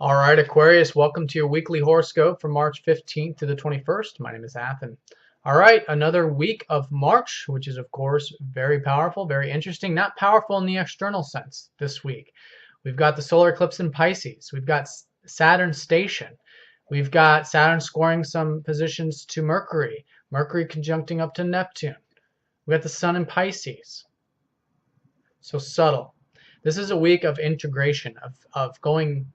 All right, Aquarius, welcome to your weekly horoscope from March 15th to the 21st. My name is Athen. All right, another week of March, which is, of course, very powerful, very interesting. Not powerful in the external sense this week. We've got the solar eclipse in Pisces. We've got Saturn station. We've got Saturn scoring some positions to Mercury. Mercury conjuncting up to Neptune. We've got the sun in Pisces. So subtle. This is a week of integration, of going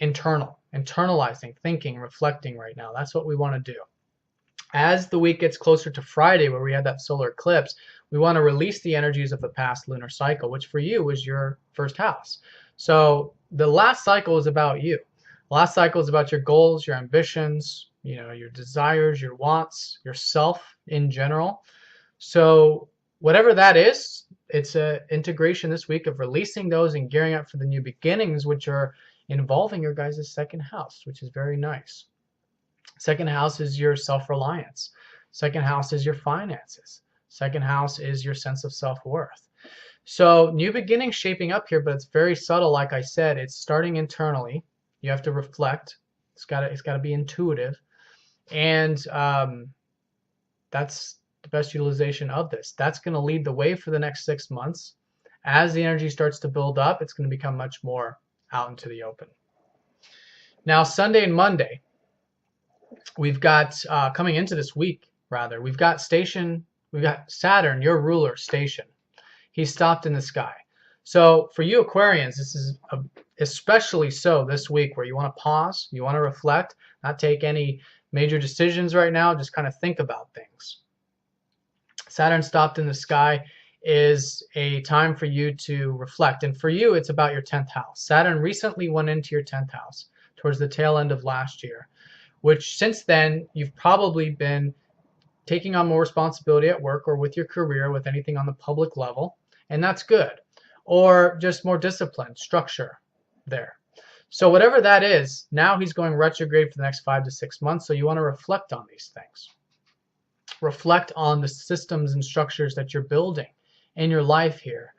internalizing, thinking, reflecting right now. That's what we want to do. As the week gets closer to Friday, where we had that solar eclipse, we want to release the energies of the past lunar cycle, which for you was your first house. So the last cycle is about you. The last cycle is about your goals, your ambitions, your desires, your wants, yourself in general. So whatever that is, it's an integration this week of releasing those and gearing up for the new beginnings, which are involving your guys' second house, which is very nice. Second house is your self-reliance. Second house is your finances. Second house is your sense of self-worth. So new beginnings shaping up here, but it's very subtle. Like I said, it's starting internally. You have to reflect. It's got to be intuitive, and that's the best utilization of this. That's going to lead the way for the next 6 months. As the energy starts to build up, it's going to become much more out into the open. Now, Sunday and Monday, we've got coming into this week, rather, we've got Saturn, your ruler, station. He stopped in the sky. So for you Aquarians, this is especially so this week, where you want to pause, you want to reflect, not take any major decisions right now, just kind of think about things. Saturn stopped in the sky is a time for you to reflect. And for you, it's about your 10th house. Saturn recently went into your 10th house towards the tail end of last year, which since then, you've probably been taking on more responsibility at work or with your career, with anything on the public level, and that's good. Or just more discipline, structure there. So whatever that is, now he's going retrograde for the next 5 to 6 months, so you want to reflect on these things. Reflect on the systems and structures that you're building in your life here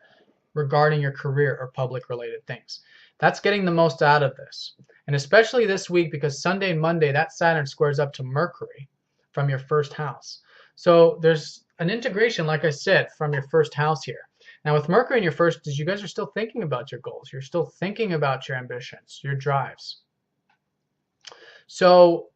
regarding your career or public related things. That's getting the most out of this. And especially this week, because Sunday and Monday, that Saturn squares up to Mercury from your first house. So there's an integration, like I said, from your first house here. Now with Mercury in your first, you guys are still thinking about your goals. You're still thinking about your ambitions, your drives. So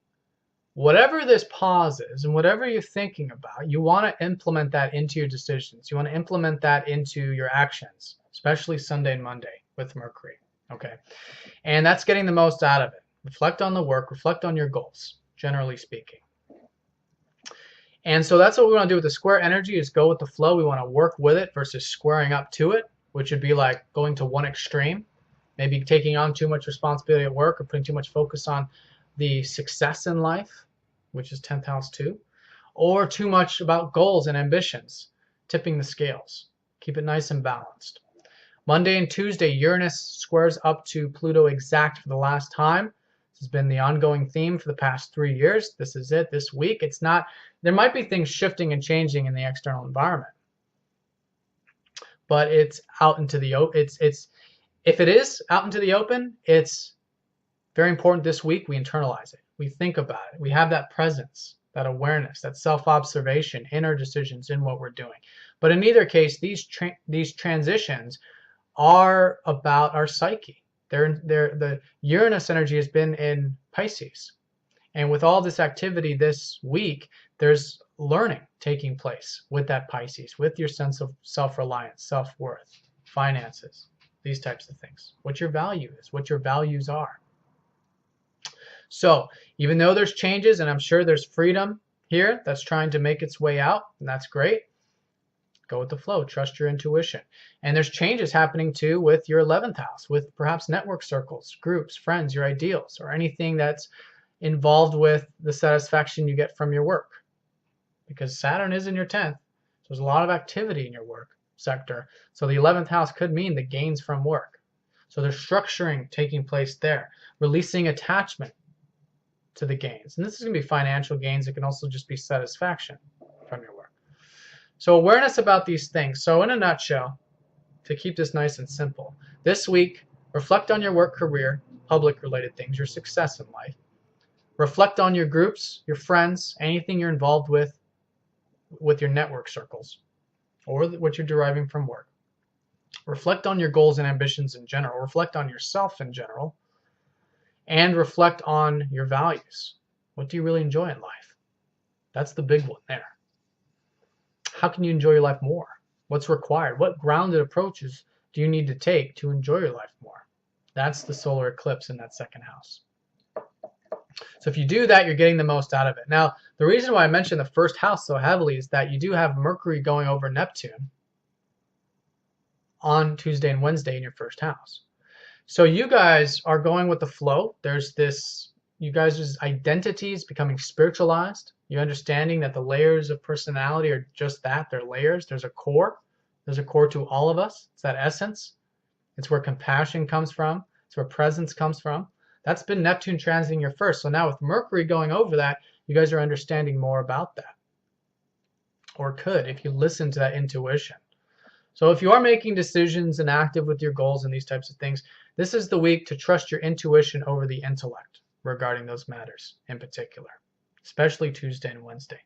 whatever this pause is and whatever you're thinking about, you want to implement that into your decisions. You want to implement that into your actions, especially Sunday and Monday with Mercury. Okay. And that's getting the most out of it. Reflect on the work, reflect on your goals, generally speaking. And so that's what we want to do with the square energy, is go with the flow. We want to work with it versus squaring up to it, which would be like going to one extreme, maybe taking on too much responsibility at work or putting too much focus on the success in life, which is 10th house too, or too much about goals and ambitions, tipping the scales. Keep it nice and balanced. Monday and Tuesday, Uranus squares up to Pluto exact for the last time. This has been the ongoing theme for the past 3 years. This is it this week. It's not, there might be things shifting and changing in the external environment, but it's out into the open. If it is out into the open, it's very important this week we internalize it. We think about it. We have that presence, that awareness, that self-observation in our decisions, in what we're doing. But in either case, these transitions are about our psyche. The Uranus energy has been in Pisces. And with all this activity this week, there's learning taking place with that Pisces, with your sense of self-reliance, self-worth, finances, these types of things. What your value is, what your values are. So even though there's changes, and I'm sure there's freedom here that's trying to make its way out, and that's great, go with the flow, trust your intuition. And there's changes happening too with your 11th house, with perhaps network circles, groups, friends, your ideals, or anything that's involved with the satisfaction you get from your work. Because Saturn is in your 10th, so there's a lot of activity in your work sector. So the 11th house could mean the gains from work. So there's structuring taking place there, releasing attachment to the gains. And this is going to be financial gains. It can also just be satisfaction from your work. So awareness about these things. So in a nutshell, to keep this nice and simple, this week, reflect on your work career, public related things, your success in life. Reflect on your groups, your friends, anything you're involved with your network circles, or what you're deriving from work. Reflect on your goals and ambitions in general. Reflect on yourself in general. And reflect on your values. What do you really enjoy in life? That's the big one there. How can you enjoy your life more? What's required? What grounded approaches do you need to take to enjoy your life more? That's the solar eclipse in that second house. So if you do that, you're getting the most out of it. Now, the reason why I mentioned the first house so heavily is that you do have Mercury going over Neptune on Tuesday and Wednesday in your first house. So you guys are going with the flow. There's this, you guys' identities becoming spiritualized. You're understanding that the layers of personality are just that, they're layers. There's a core. There's a core to all of us. It's that essence. It's where compassion comes from. It's where presence comes from. That's been Neptune transiting your first. So now with Mercury going over that, you guys are understanding more about that. Or could, if you listen to that intuition. So if you are making decisions and active with your goals and these types of things, this is the week to trust your intuition over the intellect regarding those matters in particular, especially Tuesday and Wednesday.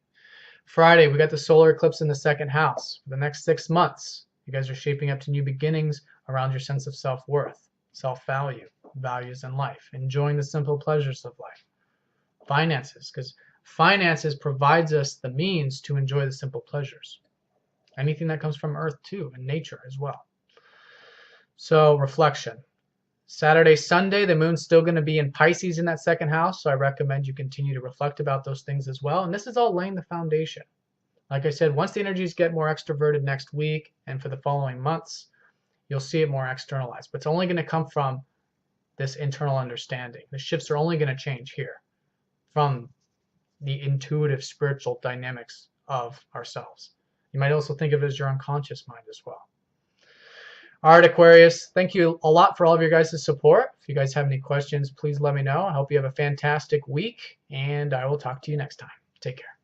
Friday, we got the solar eclipse in the second house. For the next 6 months, you guys are shaping up to new beginnings around your sense of self-worth, self-value, values in life, enjoying the simple pleasures of life. Finances, because finances provides us the means to enjoy the simple pleasures. Anything that comes from earth too, and nature as well. So reflection. Saturday, Sunday, the moon's still going to be in Pisces in that second house, so I recommend you continue to reflect about those things as well. And this is all laying the foundation. Like I said, once the energies get more extroverted next week and for the following months, you'll see it more externalized. But it's only going to come from this internal understanding. The shifts are only going to change here from the intuitive spiritual dynamics of ourselves. You might also think of it as your unconscious mind as well. All right, Aquarius, thank you a lot for all of your guys' support. If you guys have any questions, please let me know. I hope you have a fantastic week, and I will talk to you next time. Take care.